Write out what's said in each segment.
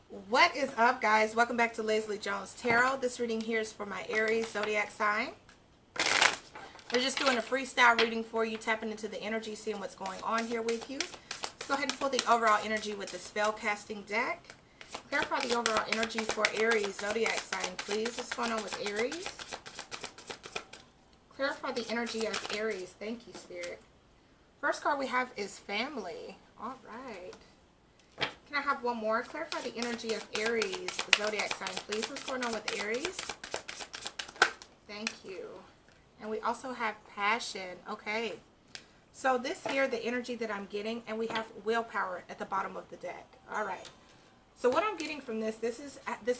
What is up, guys? Welcome back to Lesley Jones Tarot. This reading here is for my Aries zodiac sign. We're just doing a freestyle reading for you, tapping into the energy, seeing what's going on here with you. Let's go ahead and pull the overall energy with the spell casting deck. Clarify the overall energy for Aries zodiac sign, please. What's going on with Aries? Clarify the energy of Aries. Thank you, Spirit. First card we have is family. All right. Can I have one more? Clarify the energy of Aries zodiac sign, please. What's going on with Aries? Thank you. And we also have passion. Okay. So this here, the energy that I'm getting, and we have willpower at the bottom of the deck. All right. So what I'm getting from this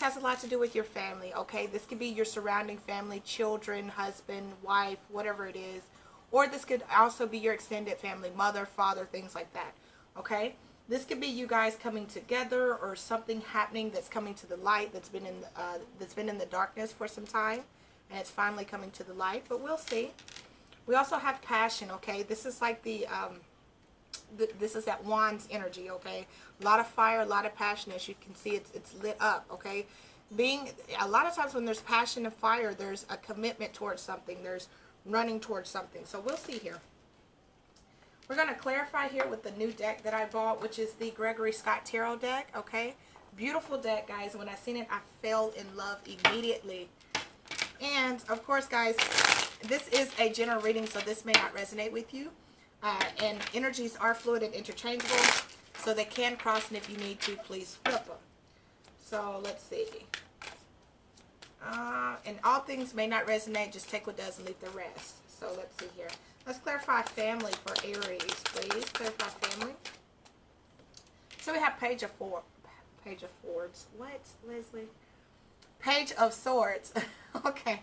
has a lot to do with your family, okay? This could be your surrounding family, children, husband, wife, whatever it is. Or this could also be your extended family, mother, father, things like that, okay? This could be you guys coming together, or something happening that's coming to the light that's been in the darkness for some time, and it's finally coming to the light. But we'll see. We also have passion. Okay, this is like this is that Wands energy. Okay, a lot of fire, a lot of passion. As you can see, it's lit up. Okay, a lot of times when there's passion and fire, there's a commitment towards something. There's running towards something. So we'll see here. We're going to clarify here with the new deck that I bought, which is the Gregory Tarot deck, okay? Beautiful deck, guys. When I seen it, I fell in love immediately. And, of course, guys, this is a general reading, so this may not resonate with you. And energies are fluid and interchangeable, so they can cross, and if you need to, please flip them. So, let's see. And all things may not resonate. Just take what does and leave the rest. So, let's see here. Let's clarify family for Aries, please. Clarify family. So we have Page of Swords. What, Lesley? Page of Swords. Okay.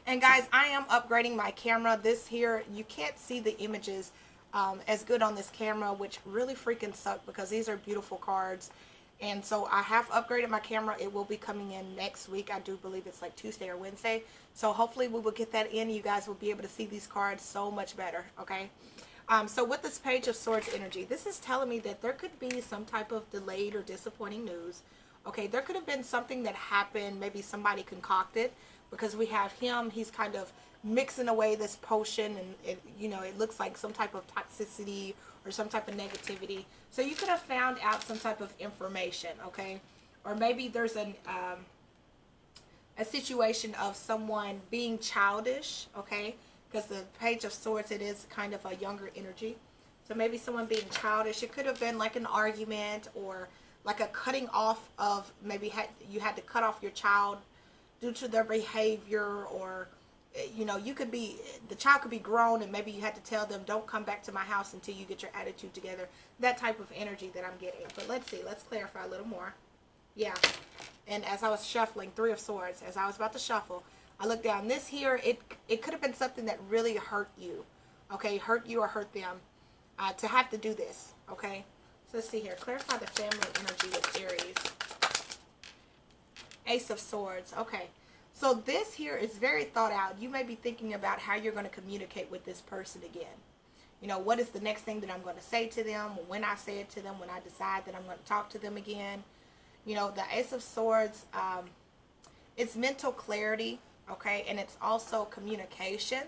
And guys, I am upgrading my camera. This here, you can't see the images as good on this camera, which really freaking suck because these are beautiful cards. And so I have upgraded my camera. It will be coming in next week. I do believe it's like Tuesday or Wednesday. So hopefully we will get that in. You guys will be able to see these cards so much better. Okay. So with this Page of Swords energy, this is telling me that there could be some type of delayed or disappointing news. Okay. There could have been something that happened. Maybe somebody concocted, because we have him. He's kind of mixing away this potion, and it looks like some type of toxicity or some type of negativity. So you could have found out some type of information, okay? Or maybe there's a situation of someone being childish, okay? Because the Page of Swords, it is kind of a younger energy. So maybe someone being childish. It could have been like an argument, or like a cutting off of, maybe you had to cut off your child due to their behavior, or the child could be grown, and maybe you had to tell them, don't come back to my house until you get your attitude together. That type of energy that I'm getting. But let's see. Let's clarify a little more. Yeah. And as I was shuffling, Three of Swords, as I was about to shuffle, I looked down. This here, it could have been something that really hurt you. Okay? Hurt you or hurt them. To have to do this. Okay? So let's see here. Clarify the family energy with Aries. Ace of Swords. Okay. So this here is very thought out. You may be thinking about how you're going to communicate with this person again. What is the next thing that I'm going to say to them, when I say it to them, when I decide that I'm going to talk to them again. The Ace of Swords, it's mental clarity, okay, and it's also communication.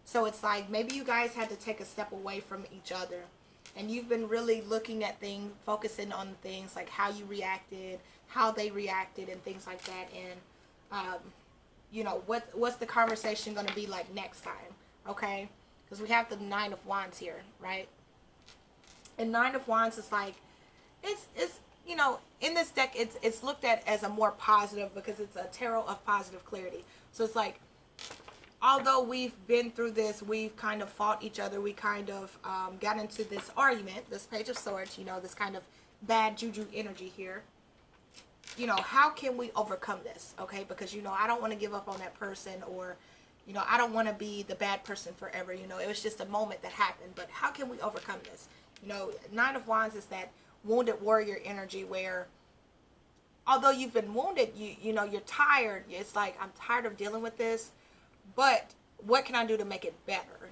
So it's like maybe you guys had to take a step away from each other, and you've been really looking at things, focusing on things like how you reacted, how they reacted, and things like that. And what's the conversation going to be like next time, okay? Because we have the Nine of Wands here, right? And Nine of Wands is like, it's in this deck, it's looked at as a more positive, because it's a tarot of positive clarity. So it's like, although we've been through this, we've kind of fought each other, we kind of got into this argument, this Page of Swords, this kind of bad juju energy here. How can we overcome this, okay? Because, I don't want to give up on that person, or, I don't want to be the bad person forever. It was just a moment that happened, but how can we overcome this? Nine of Wands is that wounded warrior energy where, although you've been wounded, you're tired. It's like, I'm tired of dealing with this, but what can I do to make it better,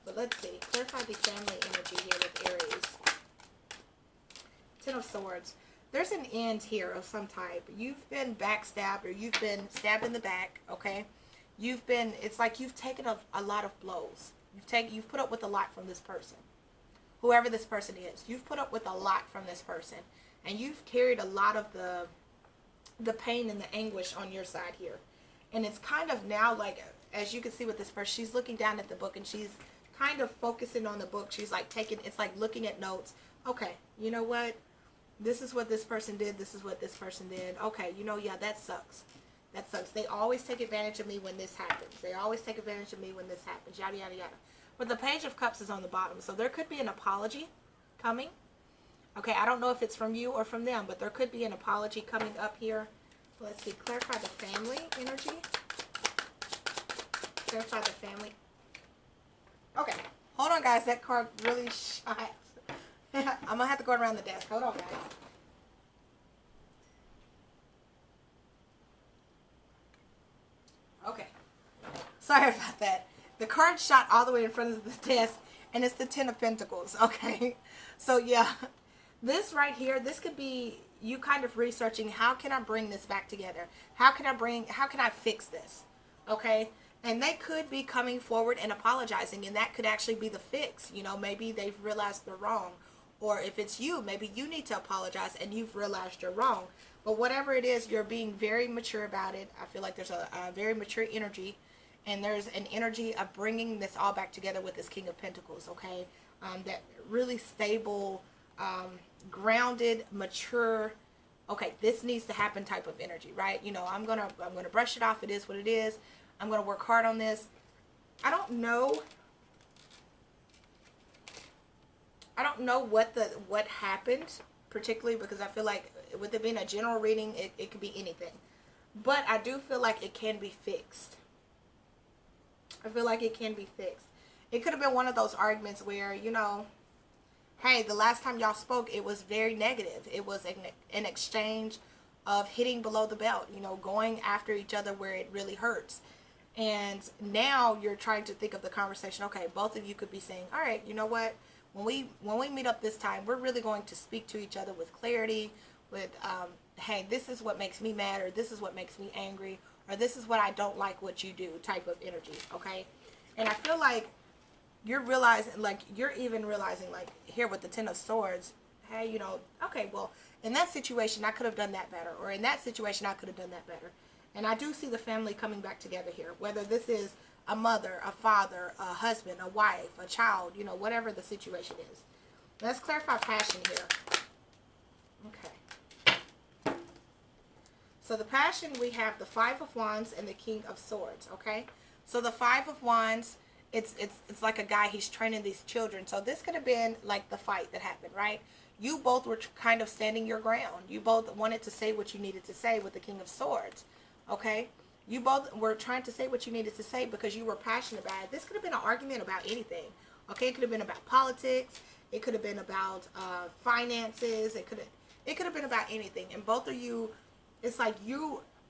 But let's see. Clarify the family energy here with Aries. Ten of Swords. there's an end here of some type. You've been backstabbed, or you've been stabbed in the back, okay? It's like you've taken a lot of blows. You've put up with a lot from this person. Whoever this person is, you've put up with a lot from this person. And you've carried a lot of the pain and the anguish on your side here. And it's kind of now, like, as you can see with this person, she's looking down at the book and she's kind of focusing on the book. She's like it's like looking at notes. Okay, you know what? This is what this person did. This is what this person did. Okay, you know, yeah, that sucks. That sucks. They always take advantage of me when this happens. They always take advantage of me when this happens. Yada, yada, yada. But the Page of Cups is on the bottom. So there could be an apology coming. Okay, I don't know if it's from you or from them, but there could be an apology coming up here. Let's see. Clarify the family energy. Clarify the family. Okay. Hold on, guys. That card really shot. I'm going to have to go around the desk. Hold on, guys. Okay. Sorry about that. The card shot all the way in front of the desk, and it's the Ten of Pentacles. Okay. So, yeah. This right here, this could be you kind of researching, how can I bring this back together? How can I fix this? Okay. And they could be coming forward and apologizing, and that could actually be the fix. You know, maybe they've realized they're wrong. Or if it's you, maybe you need to apologize and you've realized you're wrong. But whatever it is, you're being very mature about it. I feel like there's a very mature energy. And there's an energy of bringing this all back together with this King of Pentacles, okay? That really stable, grounded, mature, okay, this needs to happen type of energy, right? You know, I'm gonna brush it off. It is what it is. I'm gonna work hard on this. I don't know what happened particularly, because I feel like with it being a general reading, it could be anything. But I do feel like it can be fixed. I feel like it can be fixed. It could have been one of those arguments where, you know, hey, the last time y'all spoke, it was very negative. It was an exchange of hitting below the belt, you know, going after each other where it really hurts. And now you're trying to think of the conversation. Okay, both of you could be saying, all right, you know what? When we meet up this time, we're really going to speak to each other with clarity, with, hey, this is what makes me mad, or this is what makes me angry, or this is what I don't like what you do type of energy, okay? And I feel like you're realizing, like, you're even realizing, like, here with the Ten of Swords, hey, you know, okay, well, in that situation, I could have done that better, or in that situation, I could have done that better. And I do see the family coming back together here, whether this is a mother, a father, a husband, a wife, a child, you know, whatever the situation is. Let's clarify passion here. Okay. So the passion, we have the Five of Wands and the King of Swords, okay? So the Five of Wands, it's like a guy, he's training these children. So this could have been like the fight that happened, right? You both were kind of standing your ground. You both wanted to say what you needed to say with the King of Swords, okay? You both were trying to say what you needed to say because you were passionate about it. This could have been an argument about anything, okay? It could have been about politics. It could have been about finances. It could have been about anything. And both of you, it's like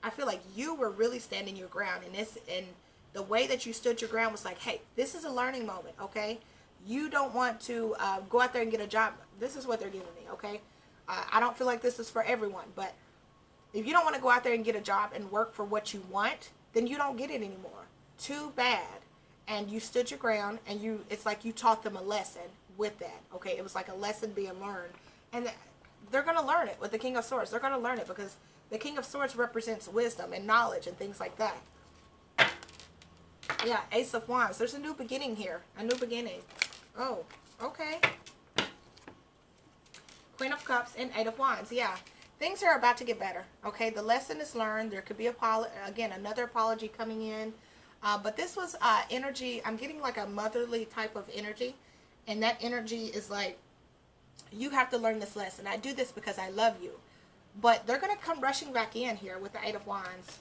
I feel like you were really standing your ground. And the way that you stood your ground was like, hey, this is a learning moment, okay? You don't want to go out there and get a job. This is what they're giving me, okay? I don't feel like this is for everyone, but if you don't want to go out there and get a job and work for what you want, then you don't get it anymore. Too bad. And you stood your ground, and it's like you taught them a lesson with that, okay? It was like a lesson being learned. And they're going to learn it with the King of Swords. They're going to learn it because the King of Swords represents wisdom and knowledge and things like that. Yeah, Ace of Wands. There's a new beginning here. A new beginning. Oh, okay. Queen of Cups and Eight of Wands. Yeah. Things are about to get better, okay? The lesson is learned. There could be, again, another apology coming in. But this was energy. I'm getting like a motherly type of energy. And that energy is like, you have to learn this lesson. I do this because I love you. But they're going to come rushing back in here with the Eight of Wands.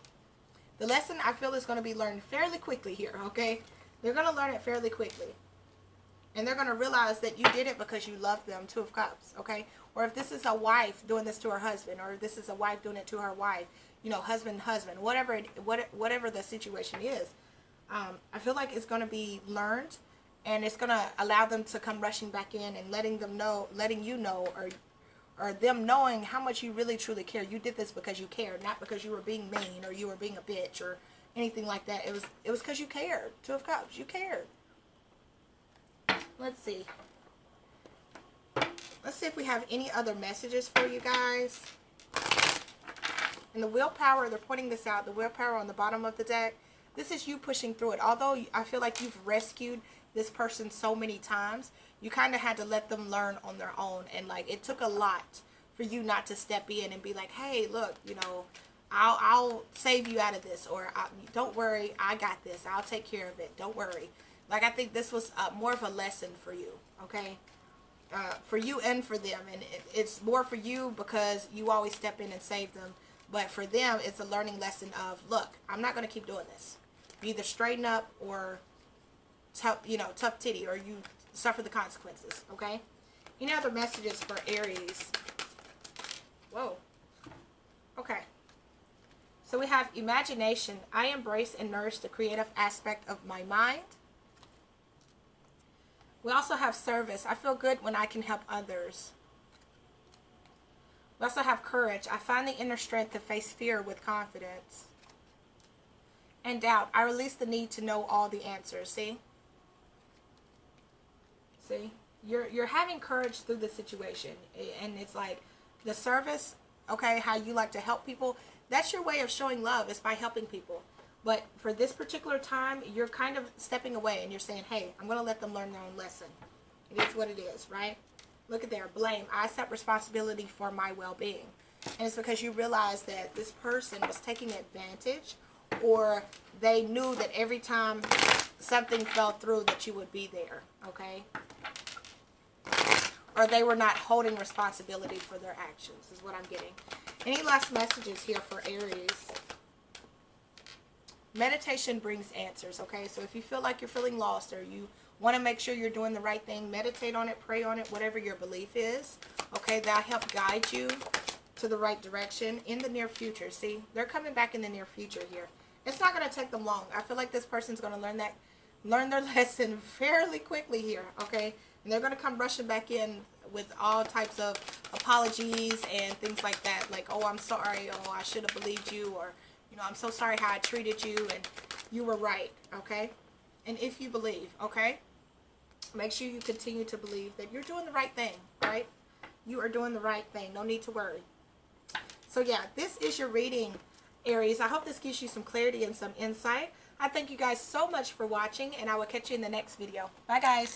The lesson, I feel, is going to be learned fairly quickly here, okay? They're going to learn it fairly quickly. And they're going to realize that you did it because you love them. Two of Cups, okay? Or if this is a wife doing this to her husband, or if this is a wife doing it to her wife, you know, husband, whatever the situation is, I feel like it's going to be learned, and it's going to allow them to come rushing back in and letting you know, or them knowing how much you really truly care. You did this because you cared, not because you were being mean or you were being a bitch or anything like that. It was because you cared. Two of Cups, you cared. Let's see. Let's see if we have any other messages for you guys. And the willpower, they're pointing this out, the willpower on the bottom of the deck, this is you pushing through it. Although I feel like you've rescued this person so many times, you kind of had to let them learn on their own. And like, it took a lot for you not to step in and be like, hey, look, you know, I'll save you out of this. Or don't worry, I got this. I'll take care of it. Don't worry. Like, I think this was more of a lesson for you, okay? For you and for them. And it's more for you because you always step in and save them. But for them, it's a learning lesson of, look, I'm not going to keep doing this. You either straighten up or tough titty, or you suffer the consequences, okay? Any other messages for Aries? Whoa. Okay. So we have imagination. I embrace and nourish the creative aspect of my mind. We also have service. I feel good when I can help others. We also have courage. I find the inner strength to face fear with confidence. And doubt. I release the need to know all the answers. See? See? You're having courage through the situation. And it's like the service, okay, how you like to help people. That's your way of showing love, is by helping people. But for this particular time, you're kind of stepping away and you're saying, hey, I'm going to let them learn their own lesson. It is what it is, right? Look at there, blame. I accept responsibility for my well-being. And it's because you realize that this person was taking advantage, or they knew that every time something fell through that you would be there, okay? Or they were not holding responsibility for their actions, is what I'm getting. Any last messages here for Aries? Meditation brings answers, okay? So if you feel like you're feeling lost, or you want to make sure you're doing the right thing, meditate on it, pray on it, whatever your belief is, okay? That'll help guide you to the right direction in the near future. See, they're coming back in the near future here. It's not going to take them long. I feel like this person's going to learn their lesson fairly quickly here, okay? And they're going to come rushing back in with all types of apologies and things like that. Like, oh, I'm sorry. Oh, I should have believed you. Or, you know, I'm so sorry how I treated you, and you were right, okay? And if you believe, okay, make sure you continue to believe that you're doing the right thing, right? You are doing the right thing. No need to worry. So, yeah, this is your reading, Aries. I hope this gives you some clarity and some insight. I thank you guys so much for watching, and I will catch you in the next video. Bye, guys.